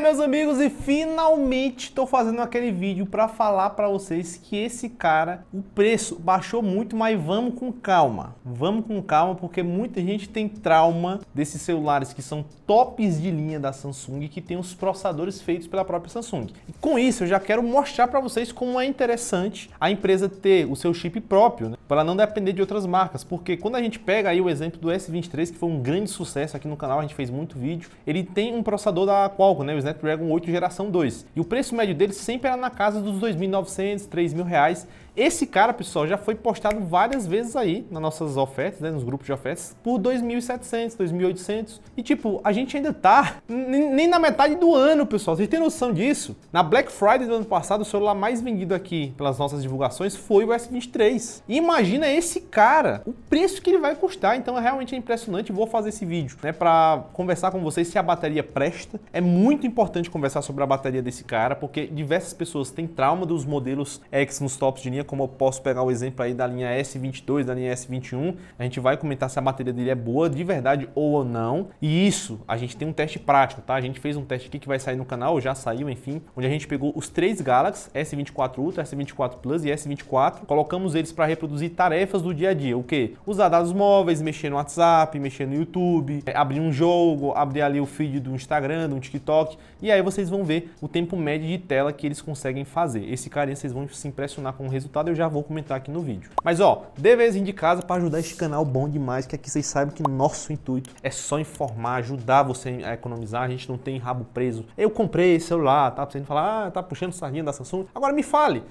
Meus amigos, e finalmente estou fazendo aquele vídeo para falar para vocês que esse cara, o preço baixou muito, mas vamos com calma. Vamos com calma porque muita gente tem trauma desses celulares que são tops de linha da Samsung e que tem os processadores feitos pela própria Samsung. E com isso eu já quero mostrar para vocês como é interessante a empresa ter o seu chip próprio, né, para não depender de outras marcas, porque quando a gente pega aí o exemplo do S23, que foi um grande sucesso aqui no canal, a gente fez muito vídeo, ele tem um processador da Qualcomm, né, o Snapdragon 8 geração 2, e o preço médio dele sempre era na casa dos R$ 2.900, R$ 3.000. Esse cara, pessoal, já foi postado várias vezes aí nas nossas ofertas, né, nos grupos de ofertas, por R$ 2.700, R$ 2.800. E tipo, a gente ainda tá nem na metade do ano, pessoal. Vocês têm noção disso? Na Black Friday do ano passado, o celular mais vendido aqui pelas nossas divulgações foi o S23. E imagina esse cara, o preço que ele vai custar. Então realmente é impressionante. Vou fazer esse vídeo, né, para conversar com vocês se a bateria presta. É muito importante conversar sobre a bateria desse cara, porque diversas pessoas têm trauma dos modelos Exynos tops de linha, como eu posso pegar o exemplo aí da linha S22, da linha S21, a gente vai comentar se a bateria dele é boa de verdade ou não, e isso, a gente tem um teste prático, tá? A gente fez um teste aqui que vai sair no canal, já saiu, enfim, onde a gente pegou os três Galaxy, S24 Ultra, S24 Plus e S24, colocamos eles para reproduzir tarefas do dia a dia, o quê? Usar dados móveis, mexer no WhatsApp, mexer no YouTube, abrir um jogo, abrir ali o feed do Instagram, do TikTok, e aí vocês vão ver o tempo médio de tela que eles conseguem fazer. Esse carinha, vocês vão se impressionar com o resultado, eu já vou comentar aqui no vídeo. Mas ó, deverzinho de casa para ajudar esse canal bom demais, que aqui vocês sabem que nosso intuito é só informar, ajudar você a economizar, a gente não tem rabo preso. Eu comprei esse celular, tá? Você falar, tá puxando sardinha da Samsung. Agora me fale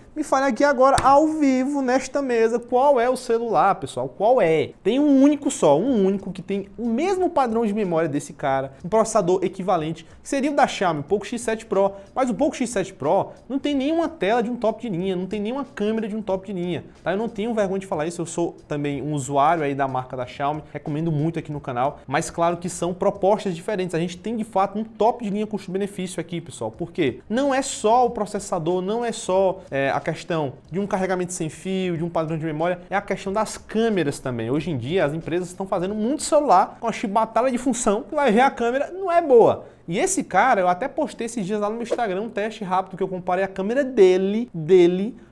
aqui agora ao vivo nesta mesa, qual é o celular, pessoal? Qual é? Tem um único só, um único que tem o mesmo padrão de memória desse cara, um processador equivalente, que seria o da Xiaomi, o Poco X7 Pro, mas o Poco X7 Pro não tem nenhuma tela de um top de linha, não tem nenhuma câmera de um top de linha, tá? Eu não tenho vergonha de falar isso, eu sou também um usuário aí da marca da Xiaomi, recomendo muito aqui no canal, mas claro que são propostas diferentes, a gente tem de fato um top de linha custo-benefício aqui, pessoal, porque não é só o processador, não é só a questão de um carregamento sem fio, de um padrão de memória, é a questão das câmeras também. Hoje em dia as empresas estão fazendo muito celular com a chibatada de função, que vai ver a câmera não é boa. E esse cara, eu até postei esses dias lá no meu Instagram um teste rápido que eu comparei a câmera dele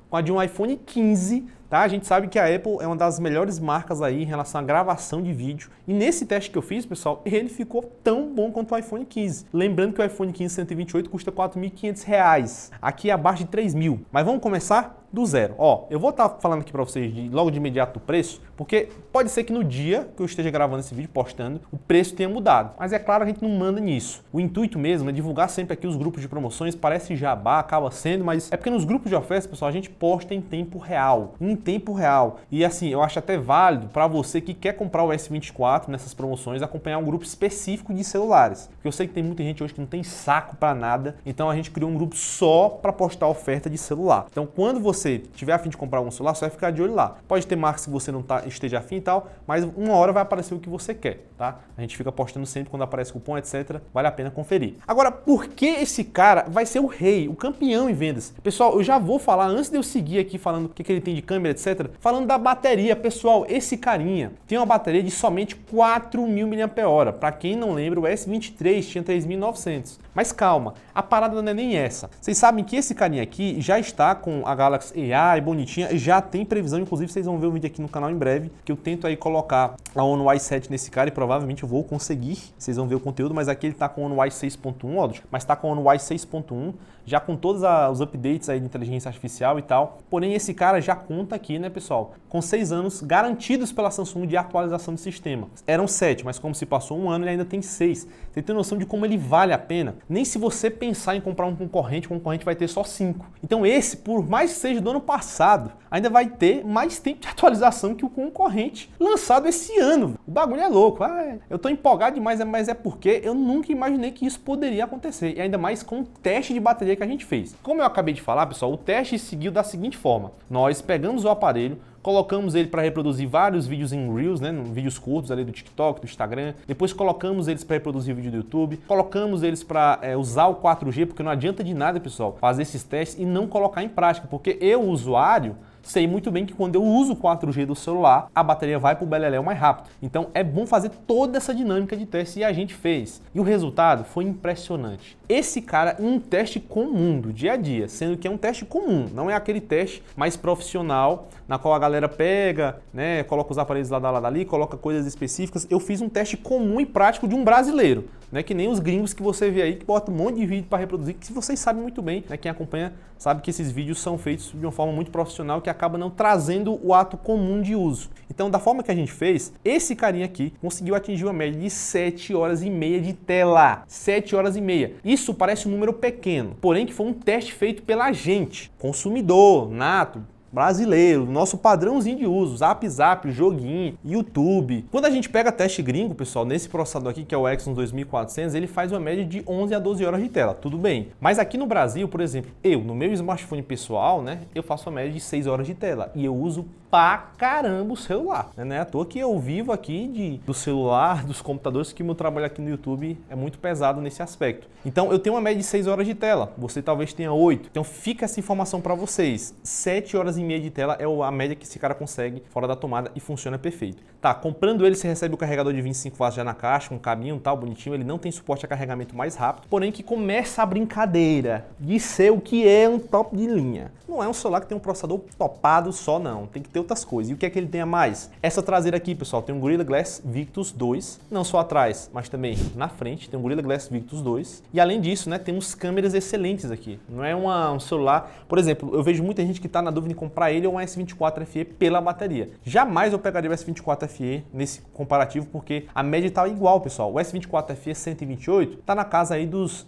com a de um iPhone 15, tá? A gente sabe que a Apple é uma das melhores marcas aí em relação à gravação de vídeo. E nesse teste que eu fiz, pessoal, ele ficou tão bom quanto o iPhone 15. Lembrando que o iPhone 15 128 custa R$ 4.500. Aqui é abaixo de 3.000. Mas vamos começar do zero. Ó, eu vou estar falando aqui para vocês logo de imediato o preço, porque pode ser que no dia que eu esteja gravando esse vídeo, postando, o preço tenha mudado. Mas é claro, a gente não manda nisso. O intuito mesmo é divulgar sempre aqui os grupos de promoções, parece jabá, acaba sendo, mas é porque nos grupos de ofertas, pessoal, a gente posta em tempo real. Em tempo real. E assim, eu acho até válido para você que quer comprar o S24 nessas promoções, acompanhar um grupo específico de celulares. Porque eu sei que tem muita gente hoje que não tem saco para nada, então a gente criou um grupo só para postar oferta de celular. Então quando você tiver a fim de comprar um celular, só vai ficar de olho lá. Pode ter marcas que você não esteja afim e tal, mas uma hora vai aparecer o que você quer, tá? A gente fica postando sempre quando aparece cupom, etc. Vale a pena conferir. Agora, por que esse cara vai ser o rei, o campeão em vendas? Pessoal, eu já vou falar, antes de eu seguir aqui falando o que ele tem de câmera, etc., falando da bateria. Pessoal, esse carinha tem uma bateria de somente 4.000 mAh. Para quem não lembra, o S23 tinha 3.900. Mas calma, a parada não é nem essa. Vocês sabem que esse carinha aqui já está com a Galaxy AI bonitinha, já tem previsão, inclusive vocês vão ver um vídeo aqui no canal em breve, que eu tento aí colocar a One UI 7 nesse cara e provavelmente eu vou conseguir, vocês vão ver o conteúdo, mas aqui ele tá com One UI 6.1, ó, mas tá com One UI 6.1, já com todos os updates aí de inteligência artificial e tal, porém esse cara já conta aqui, né, pessoal, com 6 anos garantidos pela Samsung de atualização de sistema. Eram 7, mas como se passou um ano, ele ainda tem 6. Você tem noção de como ele vale a pena? Nem se você pensar em comprar um concorrente, o concorrente vai ter só 5. Então esse, por mais que seja do ano passado, ainda vai ter mais tempo de atualização que o concorrente lançado esse ano. O bagulho é louco. Eu tô empolgado demais, mas é porque eu nunca imaginei que isso poderia acontecer. E ainda mais com o teste de bateria que a gente fez. Como eu acabei de falar, pessoal, o teste seguiu da seguinte forma. Nós pegamos o aparelho, colocamos ele para reproduzir vários vídeos em Reels, né, vídeos curtos ali do TikTok, do Instagram. Depois colocamos eles para reproduzir vídeo do YouTube. Colocamos eles para usar o 4G, porque não adianta de nada, pessoal, fazer esses testes e não colocar em prática. Porque eu, usuário, sei muito bem que quando eu uso o 4G do celular, a bateria vai pro beleléu mais rápido. Então é bom fazer toda essa dinâmica de teste e a gente fez. E o resultado foi impressionante. Esse cara, em um teste comum do dia a dia, sendo que é um teste comum, não é aquele teste mais profissional, na qual a galera pega, né, coloca os aparelhos lá dali, coloca coisas específicas. Eu fiz um teste comum e prático de um brasileiro, né, que nem os gringos que você vê aí, que botam um monte de vídeo para reproduzir, que vocês sabem muito bem, né, quem acompanha sabe que esses vídeos são feitos de uma forma muito profissional que acaba não trazendo o ato comum de uso. Então, da forma que a gente fez, esse carinha aqui conseguiu atingir uma média de 7 horas e meia de tela. 7 horas e meia. Isso parece um número pequeno, porém que foi um teste feito pela gente, consumidor, nato, brasileiro, nosso padrãozinho de uso, Zap, joguinho, YouTube. Quando a gente pega teste gringo, pessoal, nesse processador aqui, que é o Exynos 2400, ele faz uma média de 11 a 12 horas de tela, tudo bem. Mas aqui no Brasil, por exemplo, no meu smartphone pessoal, né, eu faço uma média de 6 horas de tela e eu uso pra caramba o celular. Não é à toa que eu vivo aqui do celular, dos computadores, que meu trabalho aqui no YouTube é muito pesado nesse aspecto. Então eu tenho uma média de 6 horas de tela, você talvez tenha 8. Então fica essa informação para vocês. 7 horas e meia de tela é a média que esse cara consegue fora da tomada e funciona perfeito. Tá, comprando ele você recebe o carregador de 25 watts já na caixa, com um cabinho tal, bonitinho. Ele não tem suporte a carregamento mais rápido, porém que começa a brincadeira de ser o que é um top de linha. Não é um celular que tem um processador topado só não, tem que ter outras coisas. E o que é que ele tem a mais? Essa traseira aqui, pessoal, tem um Gorilla Glass Victus 2, não só atrás, mas também na frente, tem um Gorilla Glass Victus 2. E além disso, né, temos câmeras excelentes aqui. Não é um celular, por exemplo, eu vejo muita gente que está na dúvida em comprar ele ou um S24 FE pela bateria. Jamais eu pegaria o S24 FE nesse comparativo, porque a média está igual, pessoal. O S24 FE 128 está na casa aí dos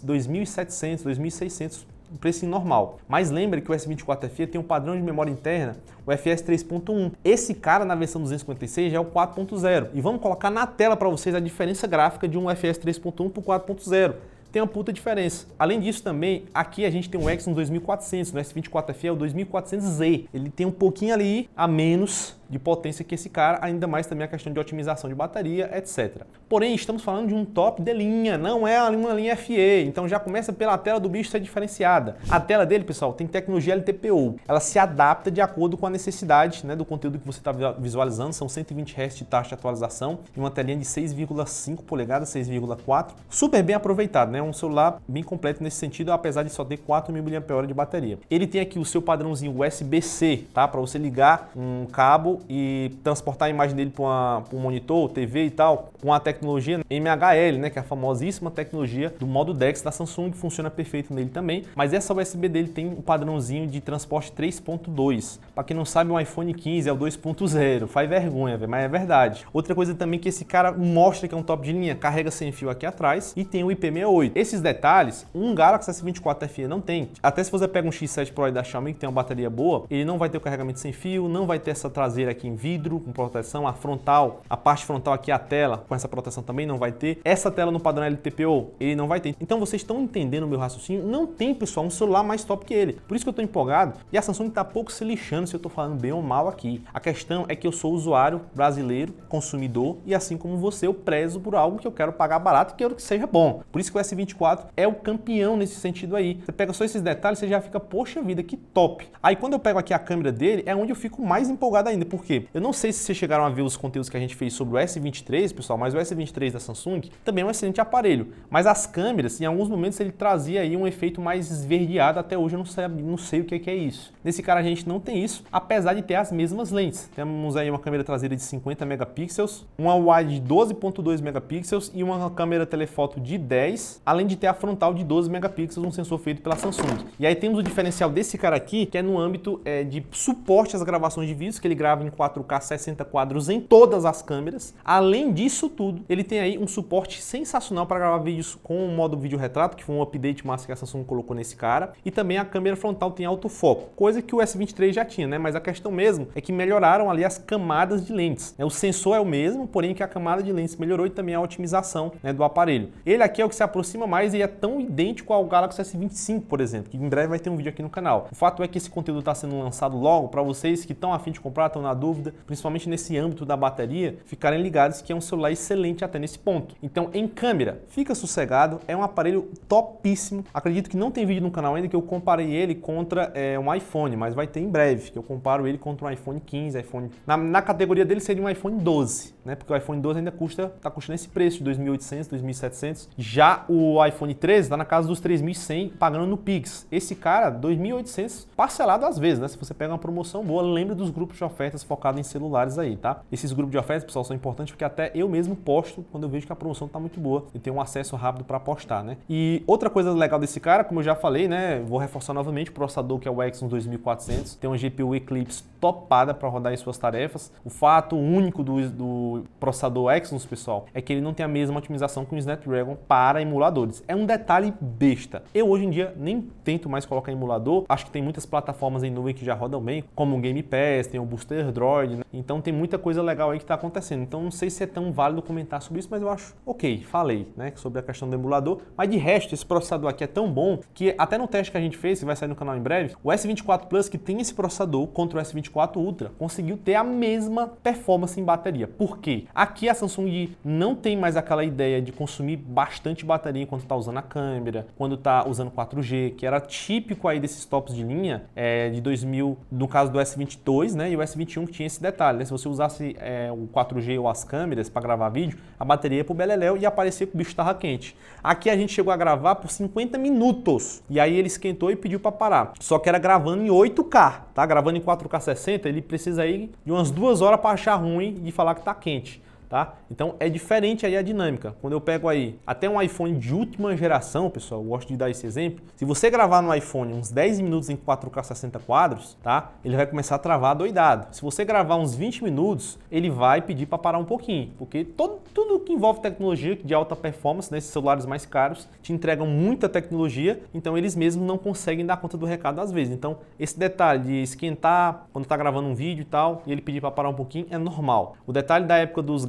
2.700, 2.600, o preço normal. Mas lembre que o S24 FE tem um padrão de memória interna, o FS 3.1. Esse cara na versão 256 já é o 4.0. E vamos colocar na tela para vocês a diferença gráfica de um FS 3.1 para o 4.0. Tem uma puta diferença. Além disso também, aqui a gente tem um Exynos 2400, no S24 FE é o 2400Z. Ele tem um pouquinho ali a menos de potência que esse cara, ainda mais também a questão de otimização de bateria, etc. Porém, estamos falando de um top de linha, não é uma linha FE, então já começa pela tela do bicho ser diferenciada. A tela dele, pessoal, tem tecnologia LTPO, ela se adapta de acordo com a necessidade, né, do conteúdo que você está visualizando, são 120 Hz de taxa de atualização e uma telinha de 6,5 polegadas, 6,4, super bem aproveitado, né, um celular bem completo nesse sentido, apesar de só ter 4.000 mAh de bateria. Ele tem aqui o seu padrãozinho USB-C, tá, para você ligar um cabo e transportar a imagem dele para um monitor, TV e tal, com a tecnologia MHL, né, que é a famosíssima tecnologia do modo DeX da Samsung, que funciona perfeito nele também, mas essa USB dele tem um padrãozinho de transporte 3.2. Para quem não sabe, o iPhone 15 é o 2.0, faz vergonha, mas é verdade. Outra coisa também que esse cara mostra que é um top de linha, carrega sem fio aqui atrás e tem o IP68. Esses detalhes, um Galaxy S24 FE não tem. Até se você pega um X7 Pro da Xiaomi que tem uma bateria boa, ele não vai ter o carregamento sem fio, não vai ter essa traseira aqui em vidro com proteção, a frontal, a parte frontal aqui, a tela com essa proteção também não vai ter. Essa tela no padrão LTPO, ele não vai ter. Então vocês estão entendendo o meu raciocínio? Não tem, pessoal, um celular mais top que ele. Por isso que eu estou empolgado e a Samsung está pouco se lixando se eu estou falando bem ou mal aqui. A questão é que eu sou usuário brasileiro, consumidor, e assim como você, eu prezo por algo que eu quero pagar barato e quero que seja bom. Por isso que o S24 é o campeão nesse sentido aí. Você pega só esses detalhes, você já fica, poxa vida, que top. Aí quando eu pego aqui a câmera dele, é onde eu fico mais empolgado ainda. Por quê? Eu não sei se vocês chegaram a ver os conteúdos que a gente fez sobre o S23, pessoal, mas o S23 da Samsung também é um excelente aparelho. Mas as câmeras, em alguns momentos, ele trazia aí um efeito mais esverdeado. Até hoje eu não sei o que é isso. Nesse cara a gente não tem isso, apesar de ter as mesmas lentes. Temos aí uma câmera traseira de 50 megapixels, uma wide de 12.2 megapixels e uma câmera telefoto de 10, além de ter a frontal de 12 megapixels, um sensor feito pela Samsung. E aí temos o diferencial desse cara aqui, que é no âmbito de suporte às gravações de vídeos, que ele grava em 4K 60 quadros em todas as câmeras. Além disso tudo, ele tem aí um suporte sensacional para gravar vídeos com o modo vídeo retrato, que foi um update massa que a Samsung colocou nesse cara. E também a câmera frontal tem autofoco, coisa que o S23 já tinha, né? Mas a questão mesmo é que melhoraram ali as camadas de lentes. O sensor é o mesmo, porém que a camada de lentes melhorou e também a otimização, né, do aparelho. Ele aqui é o que se aproxima aproxima mais e é tão idêntico ao Galaxy S25, por exemplo, que em breve vai ter um vídeo aqui no canal. O fato é que esse conteúdo está sendo lançado logo para vocês que estão a fim de comprar, estão na dúvida, principalmente nesse âmbito da bateria, ficarem ligados que é um celular excelente até nesse ponto. Então, em câmera, fica sossegado, é um aparelho topíssimo. Acredito que não tem vídeo no canal ainda que eu comparei ele contra um iPhone, mas vai ter em breve, que eu comparo ele contra um iPhone 15, iPhone... Na categoria dele seria um iPhone 12, né? Porque o iPhone 12 ainda está custando esse preço de 2.800, 2.700. Já o iPhone 13 está na casa dos 3.100 pagando no Pix. Esse cara, 2.800 parcelado às vezes, né? Se você pega uma promoção boa, lembra dos grupos de ofertas focados em celulares aí, tá? Esses grupos de ofertas, pessoal, são importantes porque até eu mesmo posto quando eu vejo que a promoção tá muito boa e tenho um acesso rápido para postar, né? E outra coisa legal desse cara, como eu já falei, né? Vou reforçar novamente o processador que é o Exynos 2400, tem uma GPU Eclipse topada para rodar em suas tarefas. O fato único do processador Exynos, pessoal, é que ele não tem a mesma otimização que o Snapdragon para emuladores. É um detalhe besta. Eu hoje em dia nem tento mais colocar emulador, acho que tem muitas plataformas em nuvem que já rodam bem, como o Game Pass, tem o Booster Droid, né? Então tem muita coisa legal aí que está acontecendo. Então não sei se é tão válido comentar sobre isso, mas eu acho ok, falei, né, sobre a questão do emulador. Mas de resto, esse processador aqui é tão bom que até no teste que a gente fez, que vai sair no canal em breve, o S24 Plus, que tem esse processador, contra o S24 Ultra, conseguiu ter a mesma performance em bateria. Por quê? Aqui a Samsung não tem mais aquela ideia de consumir bastante bateria enquanto está usando a câmera, quando está usando 4G, que era típico aí desses tops de linha de 2000, no caso do S22, né, e o S21 que tinha esse detalhe, né? Se você usasse o 4G ou as câmeras para gravar vídeo, a bateria ia pro beleléu e aparecia que o bicho estava quente. Aqui a gente chegou a gravar por 50 minutos e aí ele esquentou e pediu para parar. Só que era gravando em 8K, tá? Gravando em 4K 60, ele precisa aí de umas 2 horas para achar ruim e falar que tá quente. Tá? Então é diferente aí a dinâmica. Quando eu pego aí até um iPhone de última geração, pessoal, eu gosto de dar esse exemplo. Se você gravar no iPhone uns 10 minutos em 4K 60 quadros, tá? Ele vai começar a travar doidado. Se você gravar uns 20 minutos, ele vai pedir para parar um pouquinho, porque tudo que envolve tecnologia de alta performance, nesses celulares mais caros, te entregam muita tecnologia, então eles mesmos não conseguem dar conta do recado às vezes. Então esse detalhe de esquentar quando está gravando um vídeo e tal, e ele pedir para parar um pouquinho é normal. O detalhe da época dos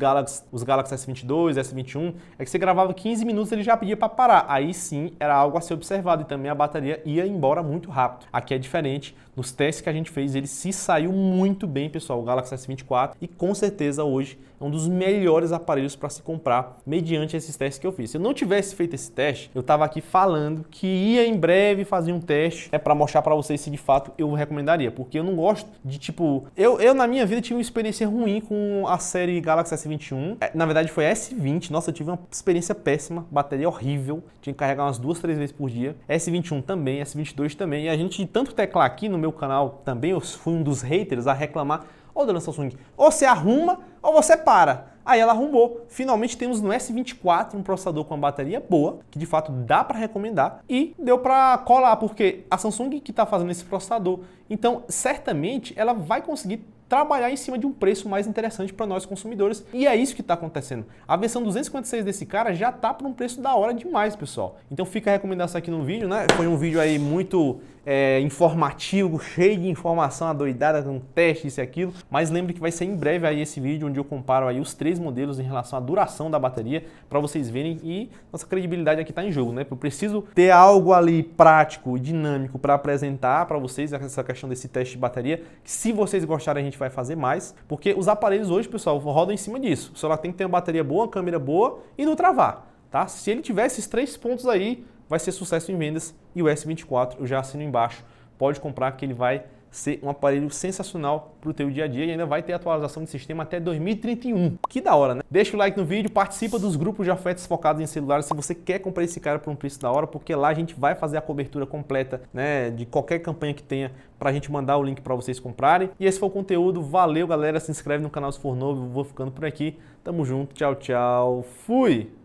os Galaxy S22, S21, é que você gravava 15 minutos e ele já pedia para parar. Aí sim era algo a ser observado e também a bateria ia embora muito rápido. Aqui é diferente. Nos testes que a gente fez, ele se saiu muito bem, pessoal, o Galaxy S24, e com certeza hoje é um dos melhores aparelhos para se comprar mediante esses testes que eu fiz. Se eu não tivesse feito esse teste, eu estava aqui falando que ia em breve fazer um teste para mostrar para vocês se de fato eu recomendaria, porque eu não gosto de tipo... Eu na minha vida tive uma experiência ruim com a série Galaxy S21, na verdade foi S20, nossa, eu tive uma experiência péssima, bateria horrível, tinha que carregar umas 2, 3 vezes por dia, S21 também, S22 também, e a gente de tanto teclar aqui no meu canal também, eu fui um dos haters a reclamar: ô dona Samsung, ou você arruma ou você para. Aí ela arrumou. Finalmente temos no S24 um processador com uma bateria boa, que de fato dá para recomendar, e deu para colar, porque a Samsung que está fazendo esse processador, então certamente ela vai conseguir trabalhar em cima de um preço mais interessante para nós consumidores, e é isso que está acontecendo. A versão 256 desse cara já está por um preço da hora demais, pessoal. Então fica a recomendação aqui no vídeo, né? Foi um vídeo aí muito informativo, cheio de informação adoidada, com teste, isso e aquilo, mas lembre que vai ser em breve aí esse vídeo onde eu comparo aí os 3 modelos em relação à duração da bateria, para vocês verem, e nossa credibilidade aqui está em jogo, né? Eu preciso ter algo ali prático e dinâmico para apresentar para vocês essa questão desse teste de bateria, que se vocês gostarem a gente vai fazer mais, porque os aparelhos hoje, pessoal, rodam em cima disso. O celular tem que ter uma bateria boa, uma câmera boa e não travar, tá? Se ele tiver esses 3 pontos aí, vai ser sucesso em vendas, e o S24 eu já assino embaixo, pode comprar que ele vai ser um aparelho sensacional para o teu dia a dia e ainda vai ter atualização de sistema até 2031. Que da hora, né? Deixa o like no vídeo, participa dos grupos de ofertas focados em celulares se você quer comprar esse cara por um preço da hora, porque lá a gente vai fazer a cobertura completa, né, de qualquer campanha que tenha, para a gente mandar o link para vocês comprarem. E esse foi o conteúdo. Valeu, galera. Se inscreve no canal se for novo. Eu vou ficando por aqui. Tamo junto. Tchau, tchau. Fui!